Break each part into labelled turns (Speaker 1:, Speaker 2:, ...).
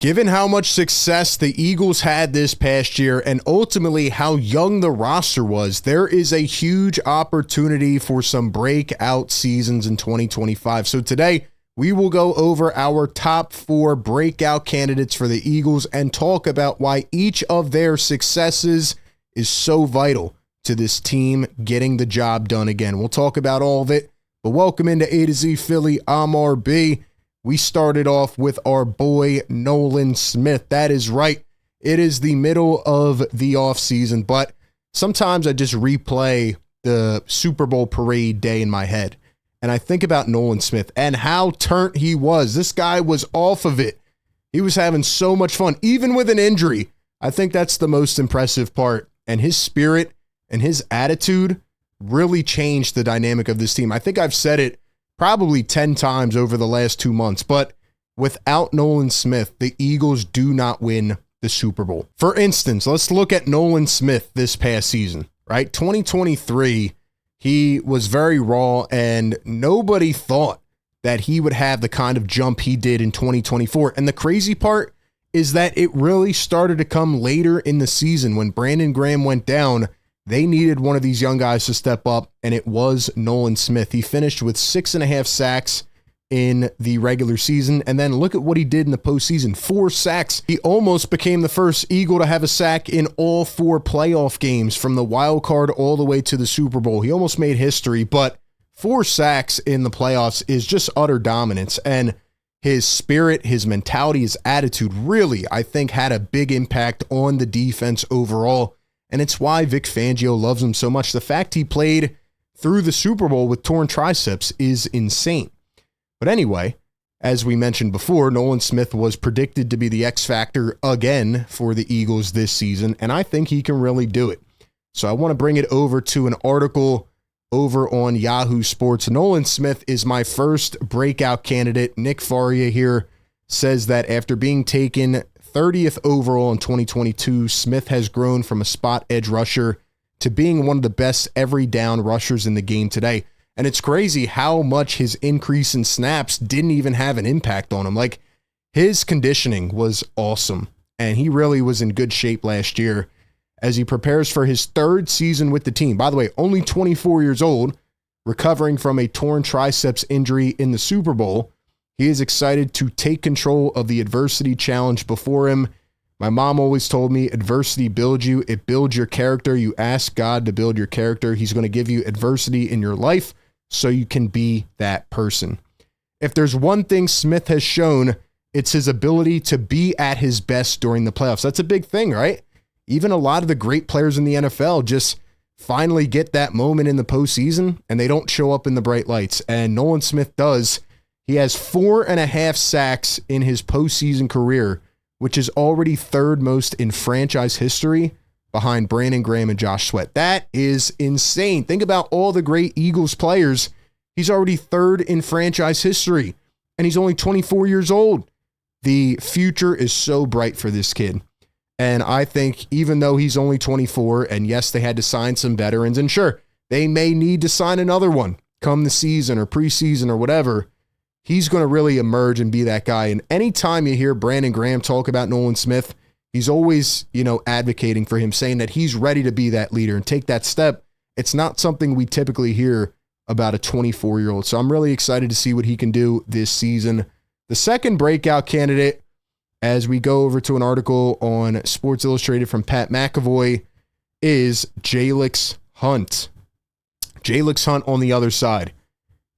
Speaker 1: Given how much success the Eagles had this past year and ultimately how young the roster was, there is a huge opportunity for some breakout seasons in 2025. So today, we will go over our top 4 breakout candidates for the Eagles and talk about why each of their successes is so vital to this team getting the job done again. We'll talk about all of it, but welcome into A to Z Philly. I'm RB. We started off with our boy Nolan Smith. That is right. It is the middle of the offseason, but sometimes I just replay the Super Bowl parade day in my head. And I think about Nolan Smith and how turnt he was. This guy was off of it. He was having so much fun, even with an injury. I think that's the most impressive part. And his spirit and his attitude really changed the dynamic of this team. I think I've said it probably 10 times over the last 2 months, but without Nolan Smith, the Eagles do not win the Super Bowl. For instance, let's look at Nolan Smith this past season, right? 2023, he was very raw and nobody thought that he would have the kind of jump he did in 2024. And the crazy part is that it really started to come later in the season when Brandon Graham went down. They needed one of these young guys to step up, and it was Nolan Smith. He finished with 6.5 sacks in the regular season, and then look at what he did in the postseason. 4 sacks. He almost became the first Eagle to have a sack in all 4 playoff games, from the wild card all the way to the Super Bowl. He almost made history, but 4 sacks in the playoffs is just utter dominance, and his spirit, his mentality, his attitude really, I think, had a big impact on the defense overall. And it's why Vic Fangio loves him so much. The fact he played through the Super Bowl with torn triceps is insane. But anyway, as we mentioned before, Nolan Smith was predicted to be the X factor again for the Eagles this season, and I think he can really do it. So I want to bring it over to an article over on Yahoo Sports. Nolan Smith is my first breakout candidate. Nick Faria here says that after being taken 30th overall in 2022, Smith has grown from a spot edge rusher to being one of the best every down rushers in the game today. And it's crazy how much his increase in snaps didn't even have an impact on him. Like, his conditioning was awesome, and he really was in good shape last year as he prepares for his 3rd season with the team. By the way, only 24 years old, recovering from a torn triceps injury in the Super Bowl. He is excited to take control of the adversity challenge before him. My mom always told me adversity builds you. It builds your character. You ask God to build your character. He's going to give you adversity in your life so you can be that person. If there's one thing Smith has shown, it's his ability to be at his best during the playoffs. That's a big thing, right? Even a lot of the great players in the NFL just finally get that moment in the postseason and they don't show up in the bright lights. And Nolan Smith does. He has 4.5 sacks in his postseason career, which is already 3rd most in franchise history behind Brandon Graham and Josh Sweat. That is insane. Think about all the great Eagles players. He's already 3rd in franchise history, and he's only 24 years old. The future is so bright for this kid. And I think even though he's only 24, and yes, they had to sign some veterans, and sure, they may need to sign another one come the season or preseason or whatever, he's going to really emerge and be that guy. And anytime you hear Brandon Graham talk about Nolan Smith, he's always, advocating for him, saying that he's ready to be that leader and take that step. It's not something we typically hear about a 24-year-old. So I'm really excited to see what he can do this season. The second breakout candidate, as we go over to an article on Sports Illustrated from Pat McAvoy, is Jalen Hunt. Jalen Hunt on the other side.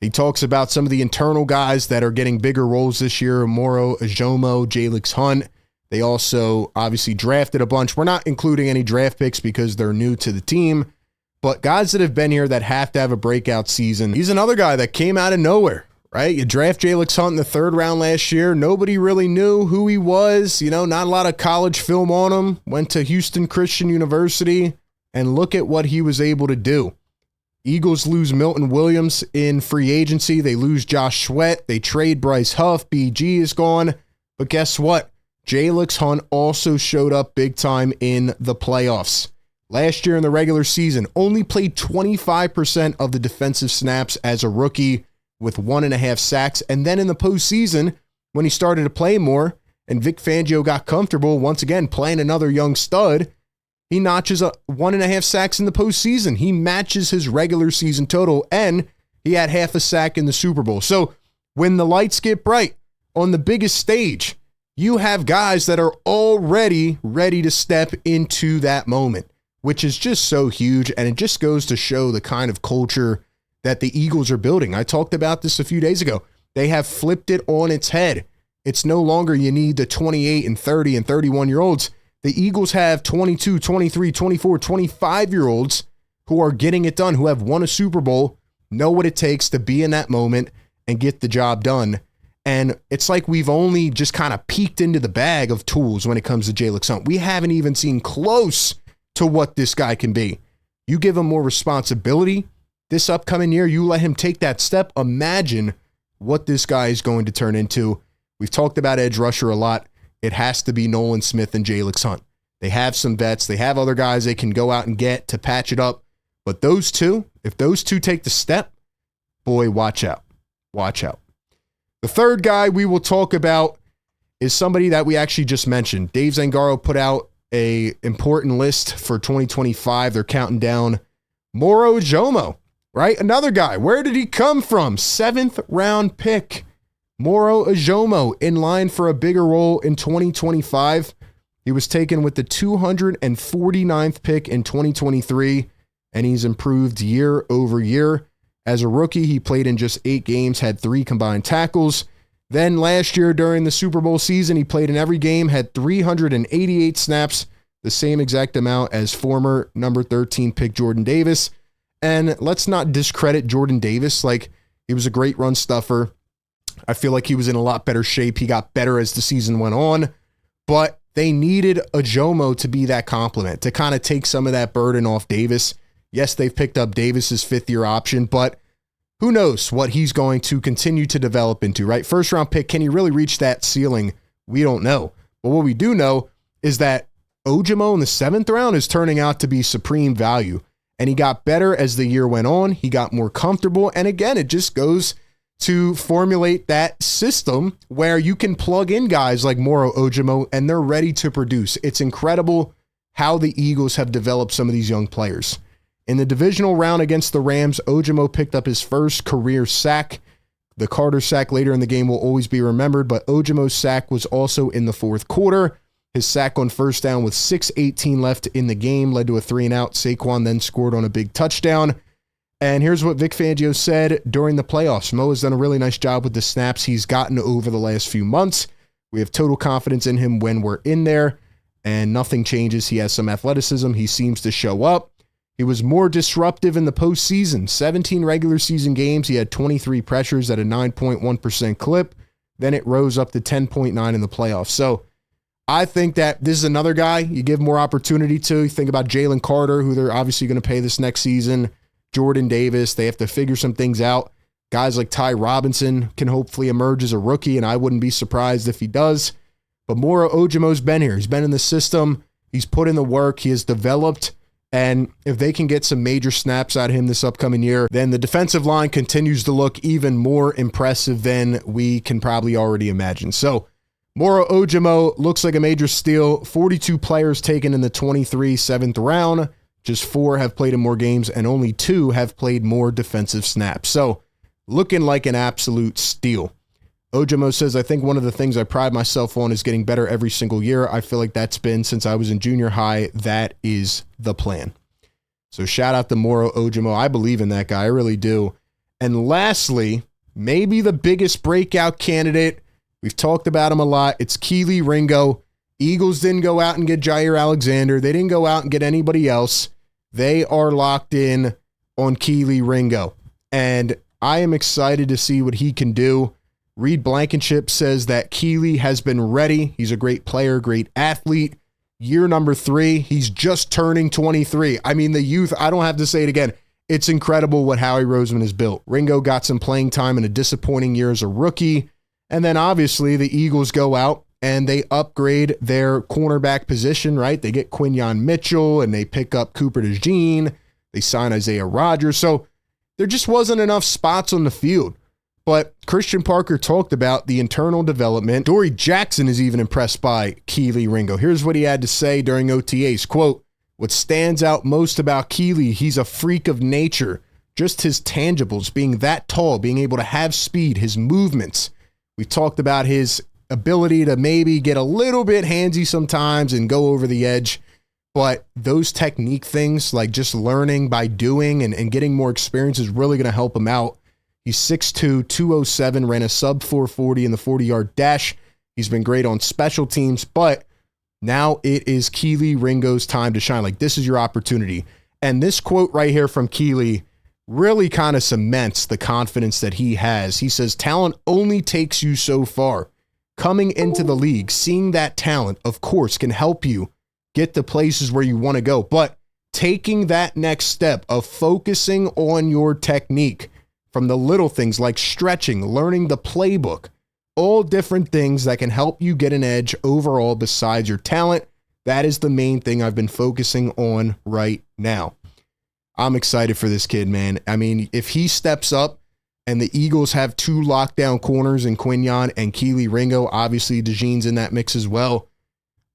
Speaker 1: He talks about some of the internal guys that are getting bigger roles this year: Moro Ajomo, Jalen Hunt. They also obviously drafted a bunch. We're not including any draft picks because they're new to the team, but guys that have been here that have to have a breakout season. He's another guy that came out of nowhere, right? You draft Jalen Hunt in the 3rd round last year. Nobody really knew who he was. Not a lot of college film on him. Went to Houston Christian University, and look at what he was able to do. Eagles lose Milton Williams in free agency. They lose Josh Sweat. They trade Bryce Huff. BG is gone. But guess what? Jalen Hunt also showed up big time in the playoffs. Last year in the regular season, only played 25% of the defensive snaps as a rookie with 1.5 sacks. And then in the postseason, when he started to play more, and Vic Fangio got comfortable once again playing another young stud. He notches a 1.5 sacks in the postseason. He matches his regular season total, and he had half a sack in the Super Bowl. So when the lights get bright on the biggest stage, you have guys that are already ready to step into that moment, which is just so huge. And it just goes to show the kind of culture that the Eagles are building. I talked about this a few days ago. They have flipped it on its head. It's no longer you need the 28 and 30 and 31-year-olds. The Eagles have 22, 23, 24, 25-year-olds who are getting it done, who have won a Super Bowl, know what it takes to be in that moment and get the job done. And it's like we've only just kind of peeked into the bag of tools when it comes to Jalen. We haven't even seen close to what this guy can be. You give him more responsibility this upcoming year, you let him take that step. Imagine what this guy is going to turn into. We've talked about edge rusher a lot. It has to be Nolan Smith and Jalen Hunt. They have some vets. They have other guys they can go out and get to patch it up. But those two, if those two take the step, boy, watch out. Watch out. The third guy we will talk about is somebody that we actually just mentioned. Dave Zangaro put out a important list for 2025. They're counting down Moro Ojomo, right? Another guy. Where did he come from? 7th round pick. Moro Ojomo in line for a bigger role in 2025. He was taken with the 249th pick in 2023, and he's improved year over year. As a rookie, he played in just 8 games, had 3 combined tackles. Then last year during the Super Bowl season, he played in every game, had 388 snaps, the same exact amount as former number 13 pick Jordan Davis. And let's not discredit Jordan Davis. Like, he was a great run stuffer. I feel like he was in a lot better shape. He got better as the season went on, but they needed Ojomo to be that complement, to kind of take some of that burden off Davis. Yes, they've picked up Davis's 5th-year option, but who knows what he's going to continue to develop into, right? First round pick, can he really reach that ceiling? We don't know. But what we do know is that Ojomo in the 7th round is turning out to be supreme value. And he got better as the year went on. He got more comfortable. And again, it just goes to formulate that system where you can plug in guys like Moro Ojomo and they're ready to produce. It's incredible how the Eagles have developed some of these young players. In the divisional round against the Rams, Ojomo picked up his first career sack. The Carter sack later in the game will always be remembered, but Ojomo's sack was also in the 4th quarter. His sack on first down with 6:18 left in the game led to a 3-and-out. Saquon then scored on a big touchdown. And here's what Vic Fangio said during the playoffs. Mo has done a really nice job with the snaps he's gotten over the last few months. We have total confidence in him when we're in there, and nothing changes. He has some athleticism. He seems to show up. He was more disruptive in the postseason. 17 regular season games. He had 23 pressures at a 9.1% clip. Then it rose up to 10.9 in the playoffs. So I think that this is another guy you give more opportunity to. You think about Jalen Carter, who they're obviously going to pay this next season. Jordan Davis, they have to figure some things out. Guys like Ty Robinson can hopefully emerge as a rookie, and I wouldn't be surprised if he does. But Moro Ojomo's been here. He's been in the system. He's put in the work. He has developed. And if they can get some major snaps out of him this upcoming year, then the defensive line continues to look even more impressive than we can probably already imagine. So Moro Ojomo looks like a major steal. 42 players taken in the 23 7th round. Just 4 have played in more games, and only 2 have played more defensive snaps. So looking like an absolute steal. Ojomo says, I think one of the things I pride myself on is getting better every single year. I feel like that's been since I was in junior high. That is the plan. So shout out to Moro Ojomo. I believe in that guy. I really do. And lastly, maybe the biggest breakout candidate. We've talked about him a lot. It's Kelee Ringo. Eagles didn't go out and get Jair Alexander. They didn't go out and get anybody else. They are locked in on Kelee Ringo. And I am excited to see what he can do. Reed Blankenship says that Kelee has been ready. He's a great player, great athlete. Year number 3, he's just turning 23. I mean, the youth, I don't have to say it again. It's incredible what Howie Roseman has built. Ringo got some playing time in a disappointing year as a rookie. And then obviously the Eagles go out and they upgrade their cornerback position, right? They get Quinyon Mitchell and they pick up Cooper DeJean. They sign Isaiah Rodgers. So there just wasn't enough spots on the field But Christian Parker talked about the internal development. Dory Jackson is even impressed by Kelee Ringo. Here's what he had to say during OTAs. Quote, "What stands out most about Kelee, he's a freak of nature. Just his tangibles, being that tall, being able to have speed, his movements. We talked about his ability to maybe get a little bit handsy sometimes and go over the edge. But those technique things, like just learning by doing and getting more experience, is really going to help him out. He's 6'2", 207, ran a sub 440 in the 40-yard dash. He's been great on special teams, but now it is Kelee Ringo's time to shine. Like, this is your opportunity." And this quote right here from Kelee really kind of cements the confidence that he has. He says, "Talent only takes you so far. Coming into the league, seeing that talent, of course, can help you get to places where you want to go. But taking that next step of focusing on your technique, from the little things like stretching, learning the playbook, all different things that can help you get an edge overall besides your talent. That is the main thing I've been focusing on right now." I'm excited for this kid, man. I mean, if he steps up and the Eagles have two lockdown corners in Quinyon and Kelee Ringo, obviously DeJean's in that mix as well.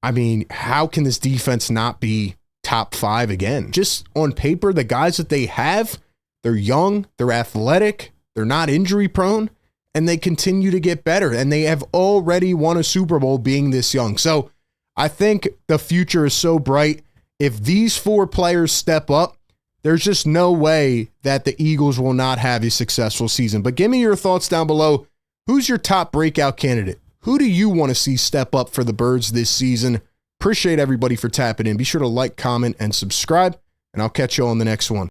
Speaker 1: I mean, how can this defense not be top 5 again? Just on paper, the guys that they have, they're young, they're athletic, they're not injury prone, and they continue to get better. And they have already won a Super Bowl being this young. So I think the future is so bright. If these 4 players step up, there's just no way that the Eagles will not have a successful season. But give me your thoughts down below. Who's your top breakout candidate? Who do you want to see step up for the Birds this season? Appreciate everybody for tapping in. Be sure to like, comment, and subscribe, and I'll catch you on the next one.